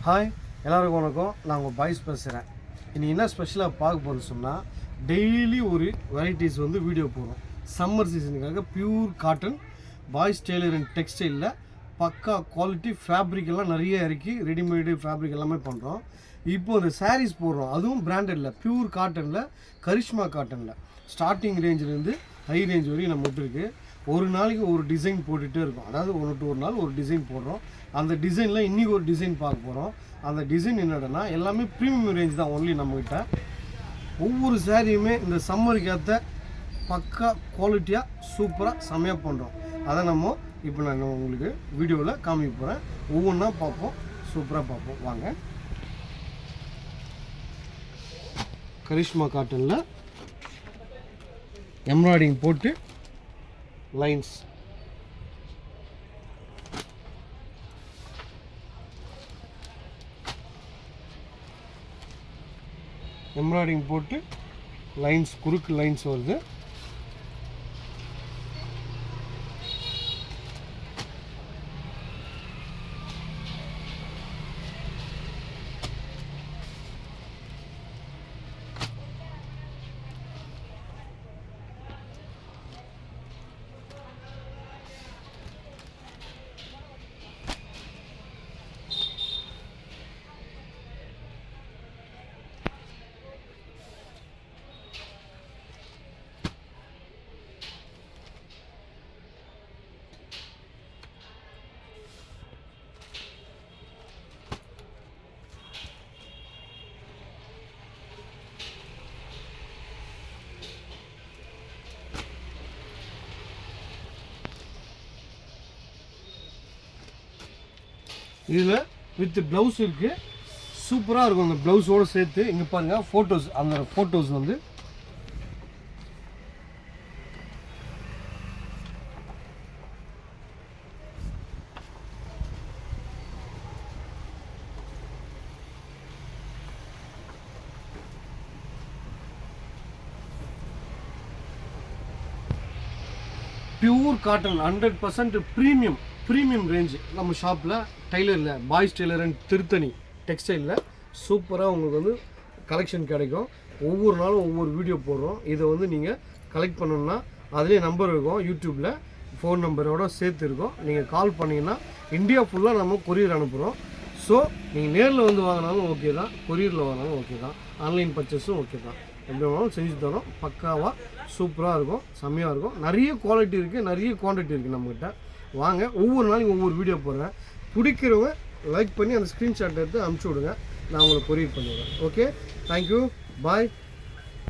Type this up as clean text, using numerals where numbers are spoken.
Hi எல்லாருக்கும் வணக்கம். நான் உங்கள் பாய்ஸ் பேசுகிறேன். இன்றைக்கி என்ன ஸ்பெஷலாக பார்க்க போகிறது சொன்னால், டெய்லி ஒரு வெரைட்டிஸ் வந்து வீடியோ போடுறோம். சம்மர் சீசனுக்காக pure cotton boys tailor and டெக்ஸ்டைலில் பக்கா குவாலிட்டி ஃபேப்ரிக் எல்லாம் நிறைய இறக்கி ரெடிமேடு ஃபேப்ரிக் எல்லாமே பண்ணுறோம். இப்போது அந்த சாரீஸ் போடுறோம், அதுவும் பிராண்டடில் பியூர் காட்டனில், கரிஷ்மா காட்டனில் ஸ்டார்டிங் ரேஞ்சிலேருந்து ஹை ரேஞ்ச் வரையும் நம்ம விட்டுருக்கு. ஒரு நாளைக்கு ஒரு டிசைன் போட்டுகிட்டே இருக்கும். அதாவது ஒரு நாள் ஒரு டிசைன் போடுறோம். அந்த டிசைனில் இன்றைக்கி ஒரு டிசைன் பார்க்க போகிறோம். அந்த டிசைன் என்னடனா எல்லாமே ப்ரீமியம் ரேஞ்ச் தான் ஒன்லி நம்மக்கிட்ட. ஒவ்வொரு சாரியுமே இந்த சம்மருக்கு ஏற்ற பக்கா குவாலிட்டியாக சூப்பராக செம்மையாக பண்ணுறோம். அதை நம்ம இப்போ நான் உங்களுக்கு வீடியோவில் காமிக்க போகிறேன். ஒவ்வொன்றா பார்ப்போம், சூப்பராக பார்ப்போம். வாங்க. கரிஷ்மா காட்டனில் எம்ப்ராய்டிங் போட்டு லைன்ஸ், எம்ப்ராய்டிங் போட்டு லைன்ஸ், குறுக்கு லைன்ஸ் வருது. இதில் வித் ப்ளவுஸ் இருக்குது, சூப்பராக இருக்கும். அந்த ப்ளவுஸோடு சேர்த்து இங்கே பாருங்கள் ஃபோட்டோஸ். அந்த ஃபோட்டோஸ் வந்து பியூர் காட்டன் 100% ப்ரீமியம் ரேஞ்சு நம்ம ஷாப்பில் டெய்லரில், பாய்ஸ் டெய்லர் அண்ட் திருத்தணி டெக்ஸ்டைலில் சூப்பராக உங்களுக்கு வந்து கலெக்ஷன் கிடைக்கும். ஒவ்வொரு நாளும் ஒவ்வொரு வீடியோ போடுறோம். இதை வந்து நீங்கள் கலெக்ட் பண்ணணுன்னா அதுலேயே நம்பர் இருக்கும், யூடியூப்பில் ஃபோன் நம்பரோட சேர்த்து இருக்கும். நீங்கள் கால் பண்ணிங்கன்னா இந்தியா ஃபுல்லாக நம்ம கொரியர் அனுப்புகிறோம். ஸோ நீங்கள் நேரில் வந்து வாங்கினாலும் ஓகே தான், கொரியரில் வாங்கினாலும் ஓகே தான், ஆன்லைன் பர்ச்சேஸும் ஓகே தான். எப்படி வேணாலும் செஞ்சு தரோம். பக்காவாக சூப்பராக இருக்கும், செம்மையாக இருக்கும். நிறைய குவாலிட்டி இருக்குது, நிறைய குவான்டிட்டி இருக்குது நம்மக்கிட்ட. வாங்க, ஒவ்வொரு நாளைக்கு ஒவ்வொரு வீடியோ போடுறேன். பிடிக்கிறவங்க லைக் பண்ணி அந்த ஸ்க்ரீன்ஷாட் எடுத்து அனுப்பிச்சி விடுங்க, நான் உங்களை கொரியர் பண்ணுவேன். ஓகே, தேங்க்யூ, பாய்.